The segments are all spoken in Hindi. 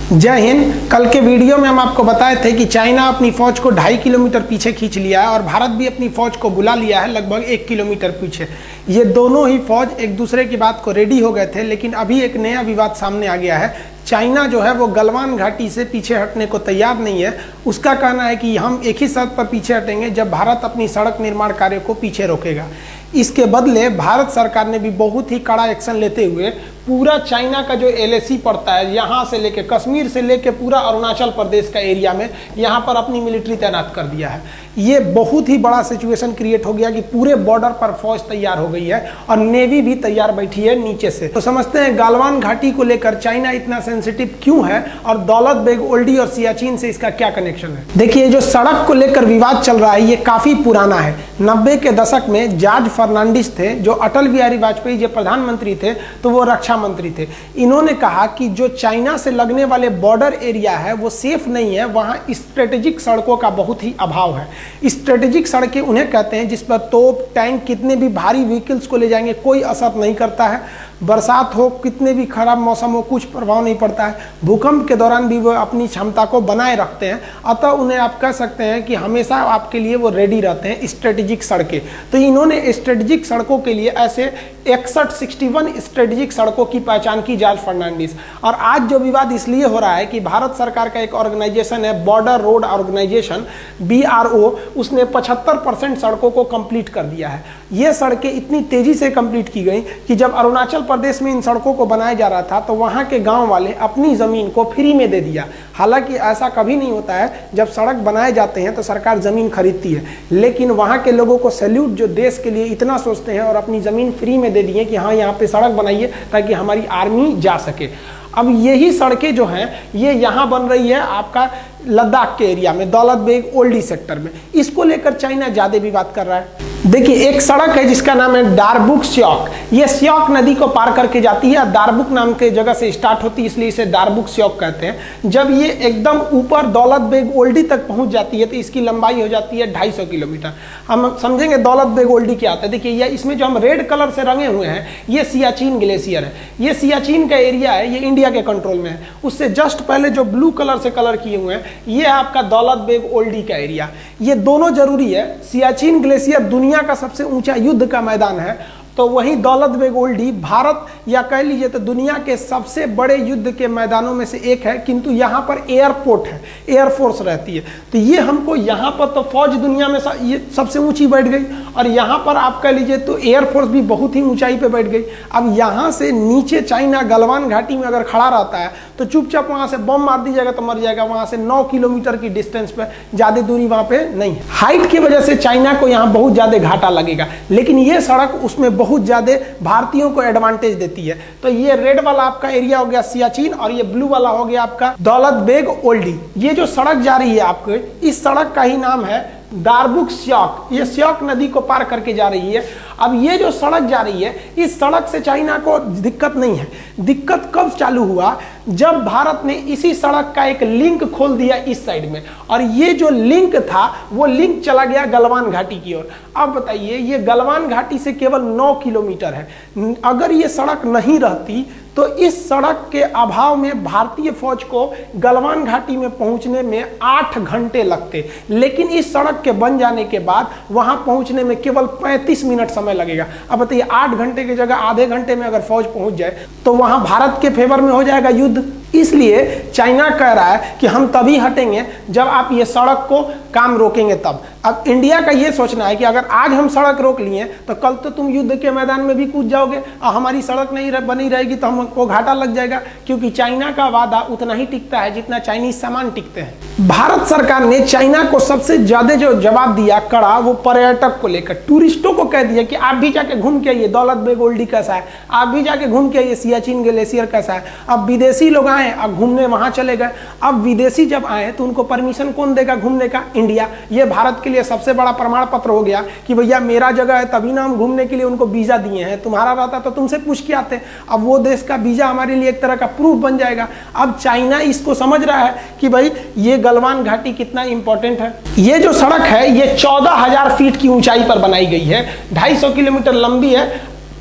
जय हिंद। कल के वीडियो में हम आपको बताए थे कि चाइना अपनी फौज को 2.5 किलोमीटर पीछे खींच लिया है और भारत भी अपनी फौज को बुला लिया है लगभग 1 किलोमीटर पीछे। ये दोनों ही फौज एक दूसरे की बात को रेडी हो गए थे, लेकिन अभी एक नया विवाद सामने आ गया है। चाइना जो है वो गलवान घाटी से पीछे हटने को तैयार नहीं है। उसका कहना है कि हम एक ही शर्त पर पीछे हटेंगे जब भारत अपनी सड़क निर्माण कार्य को पीछे रोकेगा। इसके बदले भारत सरकार ने भी बहुत ही कड़ा एक्शन लेते हुए पूरा चाइना का जो LAC पड़ता है, यहाँ से लेके कश्मीर से लेके पूरा अरुणाचल प्रदेश का एरिया में यहाँ पर अपनी मिलिट्री तैनात कर दिया है। ये बहुत ही बड़ा सिचुएशन क्रिएट हो गया कि पूरे बॉर्डर पर फौज तैयार हो गई है और नेवी भी तैयार बैठी है नीचे से। तो समझते हैं गलवान घाटी को लेकर चाइना इतना सेंसिटिव क्यों है और दौलत बेग ओल्डी और सियाचिन से इसका क्या कनेक्शन है। देखिए, जो सड़क को लेकर विवाद चल रहा है ये काफी पुराना है। 90 के दशक में जॉर्ज फर्नांडिस थे, जो अटल बिहारी वाजपेयी जो प्रधानमंत्री थे तो वो रक्षा मंत्री थे। इन्होंने कहा कि जो चाइना से लगने वाले बॉर्डर एरिया है वो सेफ नहीं है, वहाँ स्ट्रेटेजिक सड़कों का बहुत ही अभाव है। स्ट्रेटेजिक सड़कें उन्हें कहते हैं जिस पर तोप टैंक कितने भी भारी व्हीकल्स को ले जाएंगे कोई असर नहीं करता है। बरसात हो, कितने भी खराब मौसम हो, कुछ प्रभाव नहीं पड़ता है। भूकंप के दौरान भी वो अपनी क्षमता को बनाए रखते हैं। अतः उन्हें आप कह सकते हैं कि हमेशा आपके लिए वो रेडी रहते हैं स्ट्रेटेजिक सड़कें। तो इन्होंने स्ट्रेटेजिक सड़कों के लिए ऐसे 61 स्ट्रेटेजिक सड़कों की पहचान की जॉर्ज फर्नांडिस। और आज जो विवाद इसलिए हो रहा है कि भारत सरकार का एक ऑर्गेनाइजेशन है बॉर्डर रोड ऑर्गेनाइजेशन BRO, उसने 75% सड़कों को कंप्लीट कर दिया है। ये सड़कें इतनी तेजी से कंप्लीट की गई कि जब अरुणाचल प्रदेश में इन सड़कों को बनाया जा रहा था तो वहां के गांव वाले अपनी जमीन को फ्री में दे दिया। हालांकि ऐसा कभी नहीं होता है, जब सड़क बनाए जाते हैं तो सरकार जमीन खरीदती है, लेकिन वहां के लोगों को सैल्यूट जो देश के लिए इतना सोचते हैं और अपनी जमीन फ्री में दे दिए कि हाँ यहाँ पे सड़क बनाइए ताकि हमारी आर्मी जा सके। अब यही सड़कें जो हैं ये यहाँ बन रही है आपका लद्दाख के एरिया में, दौलत बेग ओल्डी सेक्टर में। इसको लेकर चाइना ज्यादा विवाद कर रहा है। देखिए, एक सड़क है जिसका नाम है दारबुक स्योक। ये स्योक नदी को पार करके जाती है। दारबुक नाम के जगह से स्टार्ट होती है, इसलिए इसे दारबुक स्योक कहते हैं। जब ये एकदम ऊपर दौलत बेग ओल्डी तक पहुंच जाती है तो इसकी लंबाई हो जाती है 250 किलोमीटर। हम समझेंगे दौलत बेग ओल्डी क्या आता है। देखिए, ये इसमें जो हम रेड कलर से रंगे हुए हैं ये सियाचिन ग्लेशियर है। ये सियाचिन का एरिया है, ये इंडिया के कंट्रोल में है। उससे जस्ट पहले जो ब्लू कलर से कलर किए हुए हैं ये है आपका दौलत बेग ओल्डी का एरिया। ये दोनों जरूरी है। सियाचिन ग्लेशियर दुनिया का सबसे ऊंचा युद्ध का मैदान है, तो वहीं दौलत बेग ओल्डी भारत या कह लीजिए तो दुनिया के सबसे बड़े युद्ध के मैदानों में से एक है। किंतु यहाँ पर एयरपोर्ट है, एयरफोर्स रहती है। तो ये हमको यहाँ पर तो फौज दुनिया में ये सबसे ऊंची बैठ गई और यहाँ पर आप कह लीजिए तो एयरफोर्स भी बहुत ही ऊंचाई पे बैठ गई। अब यहाँ से नीचे चाइना गलवान घाटी में अगर खड़ा रहता है तो चुपचाप वहाँ से बम मार दीजिएगा तो मर जाएगा। वहाँ से 9 किलोमीटर की डिस्टेंस पे, ज़्यादा दूरी वहाँ पे नहीं है। हाइट की वजह से चाइना को यहाँ बहुत ज़्यादा घाटा लगेगा, लेकिन ये सड़क उसमें बहुत ज्यादा भारतीयों को एडवांटेज देती है। तो ये रेड वाला आपका एरिया हो गया सियाचिन और ये ब्लू वाला हो गया आपका दौलत बेग ओल्डी। ये जो सड़क जा रही है आपको, इस सड़क का ही नाम है दारबुक स्योक। ये स्योक नदी को पार करके जा रही है। अब ये जो सड़क जा रही है इस सड़क से चाइना को दिक्कत नहीं है। दिक्कत कब चालू हुआ, जब भारत ने इसी सड़क का एक लिंक खोल दिया इस साइड में, और ये जो लिंक था वो लिंक चला गया गलवान घाटी की ओर। अब बताइए, ये गलवान घाटी से केवल 9 किलोमीटर है। अगर ये सड़क नहीं रहती तो इस सड़क के अभाव में भारतीय फौज को गलवान घाटी में पहुंचने में 8 घंटे लगते, लेकिन इस सड़क के बन जाने के बाद वहां पहुंचने में केवल 35 मिनट समय लगेगा। अब बताइए, 8 घंटे की जगह आधे घंटे में अगर फौज पहुंच जाए तो वहां भारत के फेवर में हो जाएगा युद्ध। इसलिए चाइना कह रहा है कि हम तभी हटेंगे जब आप ये सड़क को काम रोकेंगे तब। अब इंडिया का ये सोचना है कि अगर आज हम सड़क रोक लिए तो कल तो तुम युद्ध के मैदान में भी कूद जाओगे और हमारी सड़क नहीं बनी रहेगी तो हमको घाटा लग जाएगा, क्योंकि चाइना का वादा उतना ही टिकता है जितना चाइनीज सामान टिकते हैं। भारत सरकार ने चाइना को सबसे ज्यादा जो जवाब दिया कड़ा, वो पर्यटक को लेकर टूरिस्टों को कह दिया कि आप भी जाके घूम के आइए दौलत बेग ओल्डी कैसा है, आप भी जाके घूम के आइए सियाचिन ग्लेशियर कैसा है। अब विदेशी लोग आए, अब घूमने वहां चले गए। अब विदेशी जब आए तो उनको परमिशन कौन देगा घूमने का? इंडिया। ये भारत के लिए सबसे बड़ा प्रमाण पत्र हो गया कि भैया मेरा जगह है, तभी ना हम घूमने के लिए उनको वीजा दिए हैं। तुम्हारा रहता तो तुमसे पूछ के आते। अब वो देश का वीजा हमारे लिए एक तरह का प्रूफ बन जाएगा। अब चाइना इसको समझ रहा है कि भाई ये गलवान घाटी कितना इंपॉर्टेंट है। ये जो सड़क है ये 14,000 फीट की ऊंचाई पर बनाई गई है, 250 किलोमीटर लंबी है।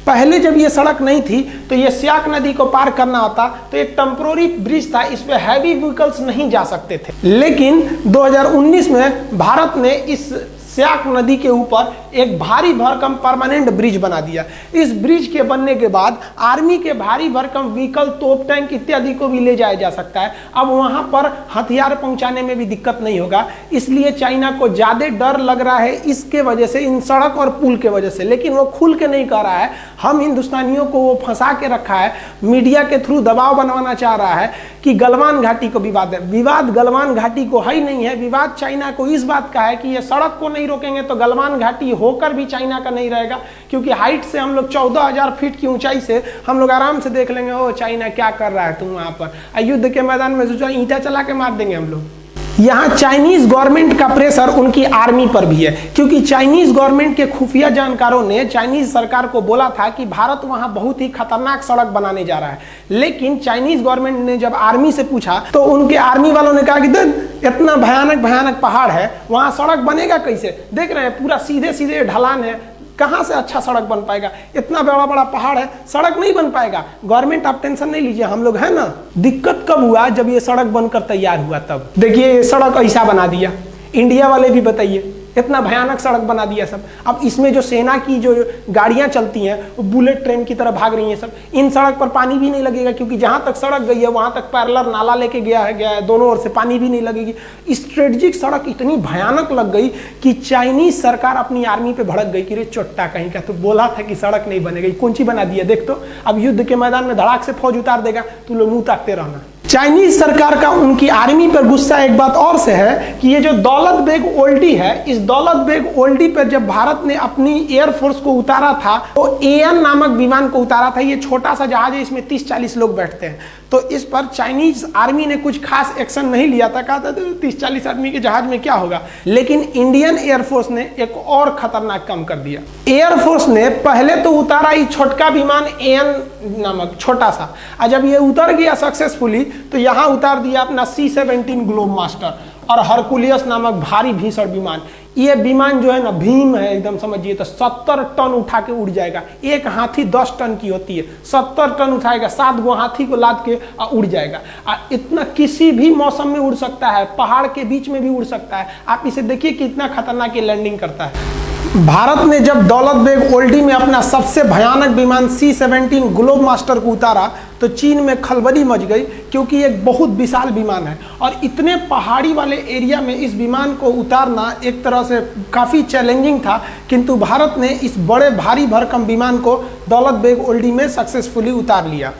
पहले जब ये सड़क नहीं थी तो ये स्याक नदी को पार करना होता तो एक टेम्पोररी ब्रिज था, इस पे हैवी व्हीकल्स नहीं जा सकते थे। लेकिन 2019 में भारत ने इस स्याक नदी के ऊपर एक भारी भरकम परमानेंट ब्रिज बना दिया। इस ब्रिज के बनने के बाद आर्मी के भारी भरकम व्हीकल, तोप टैंक इत्यादि को भी ले जाया जा सकता है। अब वहां पर हथियार पहुंचाने में भी दिक्कत नहीं होगा, इसलिए चाइना को ज्यादा डर लग रहा है इसके वजह से, इन सड़क और पुल के वजह से। लेकिन वो खुल के नहीं कह रहा है, हम हिंदुस्तानियों को वो फंसा के रखा है, मीडिया के थ्रू दबाव बनवाना चाह रहा है कि गलवान घाटी को विवाद है। विवाद गलवान घाटी को है ही नहीं है, विवाद चाइना को इस बात का है कि ये सड़क को नहीं रोकेंगे तो गलवान घाटी होकर भी चाइना का नहीं रहेगा, क्योंकि हाइट से हम लोग 14,000 फीट की ऊंचाई से हम लोग आराम से देख लेंगे, ओ चाइना क्या कर रहा है तुम वहां पर। युद्ध के मैदान में सोचा ईंटा चला के मार देंगे हम लोग। यहाँ चाइनीज गवर्नमेंट का प्रेशर उनकी आर्मी पर भी है, क्योंकि चाइनीज गवर्नमेंट के खुफिया जानकारों ने चाइनीज सरकार को बोला था कि भारत वहां बहुत ही खतरनाक सड़क बनाने जा रहा है। लेकिन चाइनीज गवर्नमेंट ने जब आर्मी से पूछा तो उनके आर्मी वालों ने कहा कि इतना भयानक भयानक पहाड़ है, वहां सड़क बनेगा कैसे? देख रहे हैं पूरा सीधे सीधे ढलान है, कहां से अच्छा सड़क बन पाएगा? इतना बड़ा बड़ा पहाड़ है, सड़क नहीं बन पाएगा। गवर्नमेंट आप टेंशन नहीं लीजिए, हम लोग है ना। दिक्कत कब हुआ? जब ये सड़क बनकर तैयार हुआ तब। देखिए ये सड़क ऐसा बना दिया, इंडिया वाले भी बताइए, इतना भयानक सड़क बना दिया सब। अब इसमें जो सेना की जो गाड़ियां चलती हैं वो बुलेट ट्रेन की तरह भाग रही हैं सब। इन सड़क पर पानी भी नहीं लगेगा, क्योंकि जहां तक सड़क गई है वहां तक पैरेलल नाला लेके गया है, दोनों ओर से पानी भी नहीं लगेगी। स्ट्रेटेजिक सड़क इतनी भयानक लग गई कि चाइनीज सरकार अपनी आर्मी पे भड़क गई कि रे चोट्टा कहीं का, तो बोला था कि सड़क नहीं बनेगी, कौन सी बना दिया देख तो। अब युद्ध के मैदान में धड़ाक से फौज उतार देगा, तू लोग मुंह ताकते रहना। चाइनीज सरकार का उनकी आर्मी पर गुस्सा एक बात और से है कि ये जो दौलत बेग ओल्डी है, इस दौलत बेग ओल्डी पर जब भारत ने अपनी एयरफोर्स को उतारा था तो एएन नामक विमान को उतारा था। ये छोटा सा जहाज है, इसमें 30-40 लोग बैठते हैं। तो इस पर चाइनीज आर्मी ने कुछ खास एक्शन नहीं लिया था, कहा था 30-40 आदमी के जहाज में क्या होगा। लेकिन इंडियन एयरफोर्स ने एक और खतरनाक काम कर दिया। एयरफोर्स ने पहले तो उतारा ही छोटका विमान एएन नामक छोटा सा, और जब ये उतर गया सक्सेसफुली तो यहां उतार दिया अपना C-17 ग्लोब मास्टर और हरकुलियस नामक भारी भीषण विमान। ये विमान जो है ना भीम है एकदम, समझिए तो 70 टन उठा के उड़ जाएगा। एक हाथी 10 टन की होती है, 70 टन उठाएगा, 7 गो हाथी को लाद के उड़ जाएगा। इतना किसी भी मौसम में उड़ सकता है, पहाड़ के बीच में भी उड़ सकता है। आप इसे देखिए कितना खतरनाक ये लैंडिंग करता है। भारत ने जब दौलत बेग ओल्डी में अपना सबसे भयानक विमान C-17 ग्लोब मास्टर को उतारा तो चीन में खलबली मच गई, क्योंकि एक बहुत विशाल विमान है और इतने पहाड़ी वाले एरिया में इस विमान को उतारना एक तरह से काफ़ी चैलेंजिंग था। किंतु भारत ने इस बड़े भारी भरकम विमान को दौलत बेग ओल्डी में सक्सेसफुली उतार लिया।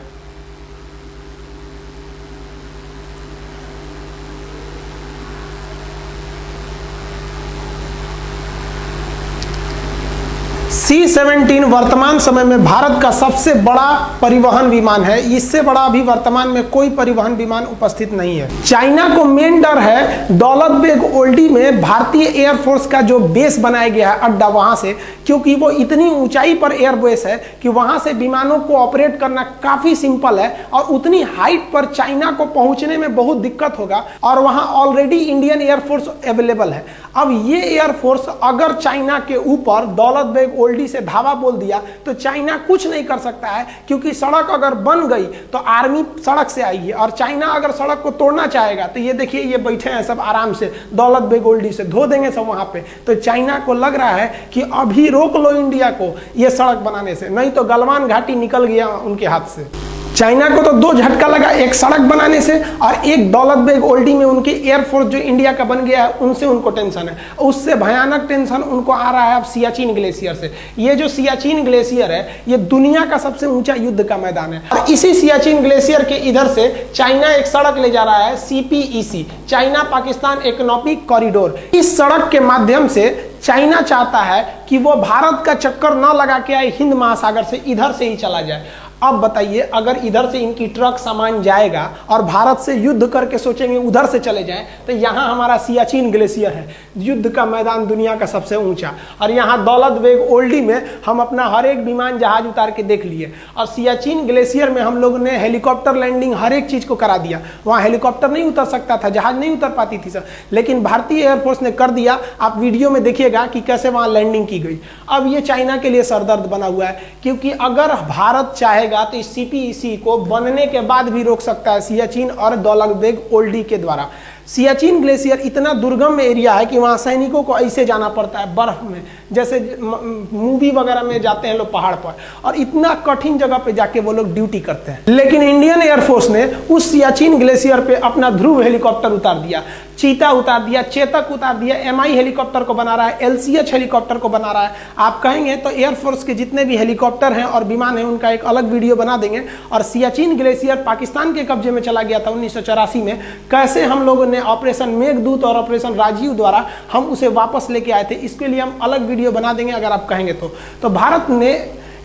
C-17 वर्तमान समय में भारत का सबसे बड़ा परिवहन विमान है। इससे बड़ा अभी वर्तमान में कोई परिवहन विमान उपस्थित नहीं है। चाइना को मेन डर है दौलत बेग ओल्डी में भारतीय एयरफोर्स का जो बेस बनाया गया है अड्डा, वहां से, क्योंकि वो इतनी ऊंचाई पर एयरबेस है कि वहां से विमानों को ऑपरेट करना काफी सिंपल है और उतनी हाइट पर चाइना को पहुंचने में बहुत दिक्कत होगा। और वहां ऑलरेडी इंडियन एयरफोर्स अवेलेबल है। अब ये एयरफोर्स अगर चाइना के ऊपर दौलत बेग ओल्डी से धावा बोल दिया तो चाइना कुछ नहीं कर सकता है, क्योंकि सड़क अगर बन गई तो आर्मी सड़क से आएगी और चाइना अगर सड़क को तोड़ना चाहेगा तो ये देखिए ये बैठे हैं सब आराम से, दौलत बेग ओल्डी से धो देंगे सब वहां पे। तो चाइना को लग रहा है कि अभी रोक लो इंडिया को ये सड़क बनाने से, नहीं तो गलवान घाटी निकल गया उनके हाथ से। चाइना को तो 2 झटका लगा, एक सड़क बनाने से और एक दौलत बेग ओल्डी में उनकी एयरफोर्स जो इंडिया का बन गया है उनसे उनको टेंशन है। उससे भयानक टेंशन उनको आ रहा है अब सियाचिन ग्लेशियर से। ये जो सियाचिन ग्लेशियर है ये दुनिया का सबसे ऊंचा युद्ध का मैदान है और इसी सियाचिन ग्लेशियर के इधर से चाइना एक सड़क ले जा रहा है, CPEC, China Pakistan economic corridor. इस सड़क के माध्यम से चाइना चाहता है कि वो भारत का चक्कर न लगा के आए हिंद महासागर से, इधर से ही चला जाए। अब बताइए, अगर इधर से इनकी ट्रक सामान जाएगा और भारत से युद्ध करके सोचेंगे उधर से चले जाएं, तो यहाँ हमारा सियाचिन ग्लेशियर है, युद्ध का मैदान दुनिया का सबसे ऊंचा, और यहाँ दौलत बेग ओल्डी में हम अपना हर एक विमान जहाज उतार के देख लिए। और सियाचिन ग्लेशियर में हम लोगों ने हेलीकॉप्टर लैंडिंग हर एक चीज को करा दिया। वहाँ हेलीकॉप्टर नहीं उतर सकता था, जहाज नहीं उतर पाती थी सर, लेकिन भारतीय एयरफोर्स ने कर दिया। आप वीडियो में देखिएगा कि कैसे वहाँ लैंडिंग की गई। अब ये चाइना के लिए सरदर्द बना हुआ है, क्योंकि अगर भारत चाहेगा तो इस CPEC को बनने के बाद भी रोक सकता है सियाचिन और दौलत बेग ओल्डी के द्वारा। सियाचिन ग्लेशियर इतना दुर्गम एरिया है कि वहाँ सैनिकों को ऐसे जाना पड़ता है बर्फ में, जैसे मूवी वगैरह में जाते हैं लोग पहाड़ पर, और इतना कठिन जगह पे जाके वो लोग ड्यूटी करते हैं। लेकिन इंडियन एयरफोर्स ने उस सियाचिन ग्लेशियर पे अपना ध्रुव हेलीकॉप्टर उतार दिया, चीता उतार दिया, चेतक उतार दिया, MI हेलीकॉप्टर को बना रहा है, LCH हेलीकॉप्टर को बना रहा है। आप कहेंगे तो एयरफोर्स के जितने भी हेलीकॉप्टर हैं और विमान हैं उनका एक अलग वीडियो बना देंगे। और सियाचिन ग्लेशियर पाकिस्तान के कब्जे में चला गया था 1984 में, कैसे हम लोगों ने ऑपरेशन मेघदूत और ऑपरेशन राजीव द्वारा हम उसे वापस लेके आए थे, इसके लिए हम अलग वीडियो बना देंगे अगर आप कहेंगे तो भारत ने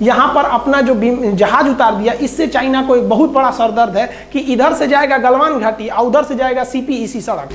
यहाँ पर अपना जो जहाज उतार दिया, इससे चाइना को एक बहुत बड़ा सरदर्द है कि इधर से जाएगा गलवान घाटी और उधर से जाएगा CPEC सड़क।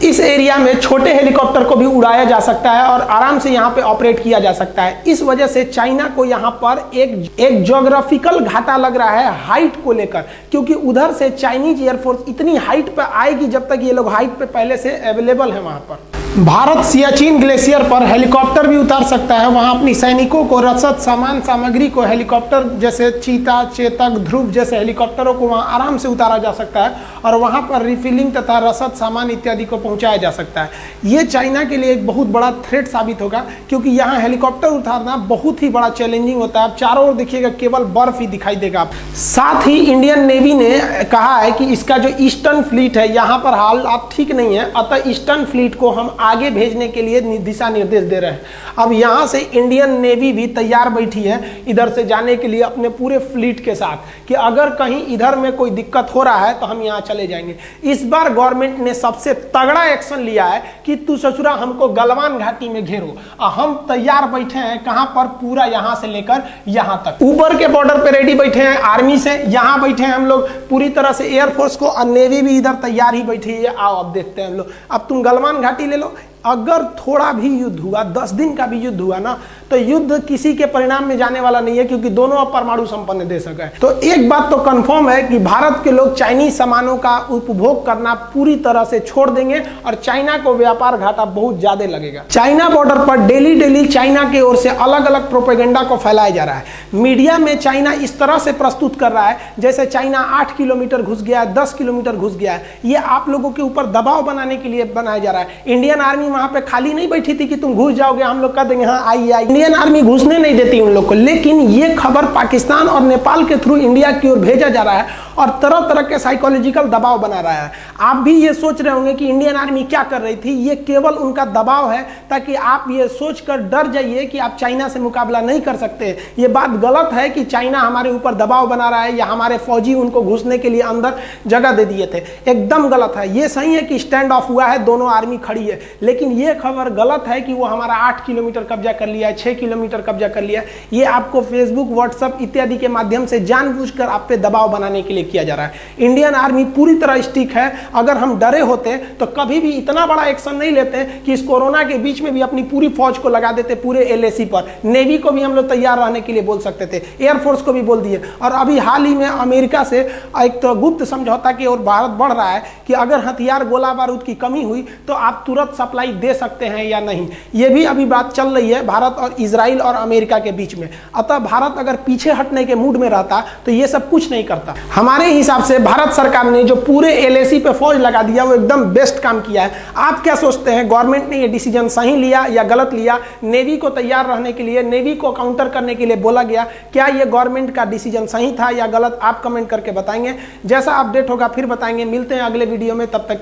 इस एरिया में छोटे हेलीकॉप्टर को भी उड़ाया जा सकता है और आराम से यहाँ पे ऑपरेट किया जा सकता है। इस वजह से चाइना को यहाँ पर एक ज्योग्राफिकल घाटा लग रहा है हाइट को लेकर, क्योंकि उधर से चाइनीज एयरफोर्स इतनी हाइट पे आएगी जब तक ये लोग हाइट पे पहले से अवेलेबल है। वहाँ पर भारत सियाचिन ग्लेशियर पर हेलीकॉप्टर भी उतार सकता है, वहाँ अपनी सैनिकों को, रसद, सामान सामग्री को, हेलीकॉप्टर जैसे चीता, चेतक, ध्रुव जैसे हेलीकॉप्टरों को वहाँ आराम से उतारा जा सकता है और वहाँ पर रिफिलिंग तथा रसद, सामान इत्यादि को पहुँचाया जा सकता है। ये चाइना के लिए एक बहुत बड़ा थ्रेट साबित होगा, क्योंकि यहाँ हेलीकॉप्टर उतारना बहुत ही बड़ा चैलेंजिंग होता है। आप चारों ओर देखिएगा केवल बर्फ ही दिखाई देगा। साथ ही इंडियन नेवी ने कहा है कि इसका जो ईस्टर्न फ्लीट है यहाँ पर हालात ठीक नहीं है, अतः ईस्टर्न फ्लीट को हम आगे भेजने के लिए दिशा निर्देश दे रहे हैं। अब यहाँ से इंडियन नेवी भी तैयार बैठी है इधर से जाने के लिए अपने पूरे फ्लीट के साथ, कि अगर कहीं इधर में कोई दिक्कत हो रहा है तो हम यहाँ चले जाएंगे। इस बार गवर्नमेंट ने सबसे तगड़ा एक्शन लिया है कि तू ससुरा हमको गलवान घाटी में घेरो, और हम तैयार बैठे हैं कहाँ पर, पूरा यहाँ से लेकर यहाँ तक ऊपर के बॉर्डर पे रेडी बैठे हैं आर्मी से, यहाँ बैठे हैं हम लोग पूरी तरह से एयरफोर्स को, और नेवी भी इधर तैयार ही बैठी है। आओ अब देखते हैं हम लोग। अब तुम गलवान घाटी ले लो। अगर थोड़ा भी युद्ध हुआ, 10 दिन का भी युद्ध हुआ ना, तो युद्ध किसी के परिणाम में जाने वाला नहीं है, क्योंकि दोनों अब परमाणु संपन्न देश है। तो एक बात तो कंफर्म है कि भारत के लोग चाइनीज सामानों का उपभोग करना पूरी तरह से छोड़ देंगे और चाइना को व्यापार घाटा बहुत ज्यादा लगेगा। चाइना बॉर्डर पर डेली चाइना की ओर से अलग अलग प्रोपेगेंडा को फैलाया जा रहा है। मीडिया में चाइना इस तरह से प्रस्तुत कर रहा है जैसे चाइना 8 किलोमीटर घुस गया है, 10 किलोमीटर घुस गया है। ये आप लोगों के ऊपर दबाव बनाने के लिए बनाया जा रहा है। इंडियन आर्मी वहां पे खाली नहीं बैठी थी कि तुम घुस जाओगे, हम लोग कह देंगे हाँ आइए। इंडियन आर्मी घुसने नहीं देती उन लोग को, लेकिन ये खबर पाकिस्तान और नेपाल के थ्रू इंडिया की ओर भेजा जा रहा है और तरह तरह के साइकोलॉजिकल दबाव बना रहा है। आप भी ये सोच रहे होंगे कि इंडियन आर्मी क्या कर रही थी, ये केवल उनका दबाव है ताकि आप ये सोचकर डर जाइए कि आप चाइना से मुकाबला नहीं कर सकते। ये बात गलत है कि चाइना हमारे ऊपर दबाव बना रहा है या हमारे फौजी उनको घुसने के लिए अंदर जगह दे दिए थे, एकदम गलत है। ये सही है कि स्टैंड ऑफ हुआ है, दोनों आर्मी खड़ी है, लेकिन ये खबर गलत है कि वो हमारा 8 किलोमीटर कब्जा कर लिया है, 6 किलोमीटर कब्जा कर लिया है। ये आपको फेसबुक, व्हाट्सएप इत्यादि के माध्यम से जानबूझकर आप पे दबाव बनाने के लिए किया जा रहा है। इंडियन आर्मी पूरी तरह स्टिक है। अगर हम डरे होते तो कभी भी इतना बड़ा एक्शन नहीं लेते कि इस कोरोना के बीच में भी अपनी पूरी फौज को लगा देते पूरे LAC पर। नेवी को भी हम लोग तैयार रहने के लिए बोल सकते थे, एयरफोर्स को भी बोल दिए। और अभी हाल ही में अमेरिका से एक तो गुप्त समझौता की ओर भारत बढ़ रहा है कि अगर हथियार, गोला बारूद की कमी हुई तो आप तुरंत सप्लाई दे सकते हैं या नहीं। ये भी अभी बात चल रही है भारत और इजराइल और अमेरिका के बीच में। अतः भारत अगर पीछे हटने के मूड में रहता तो ये सब कुछ नहीं करता। हमारे हिसाब से भारत सरकार ने जो पूरे LAC पे फौज लगा दिया वो एकदम बेस्ट काम किया है। आप क्या सोचते हैं, गवर्नमेंट ने ये डिसीजन सही लिया या गलत लिया? नेवी को तैयार रहने के लिए, नेवी को काउंटर करने के लिए बोला गया, क्या ये गवर्नमेंट का डिसीजन सही था या गलत? आप कमेंट करके बताएंगे। जैसा अपडेट होगा फिर बताएंगे। मिलते हैं अगले वीडियो में, तब तक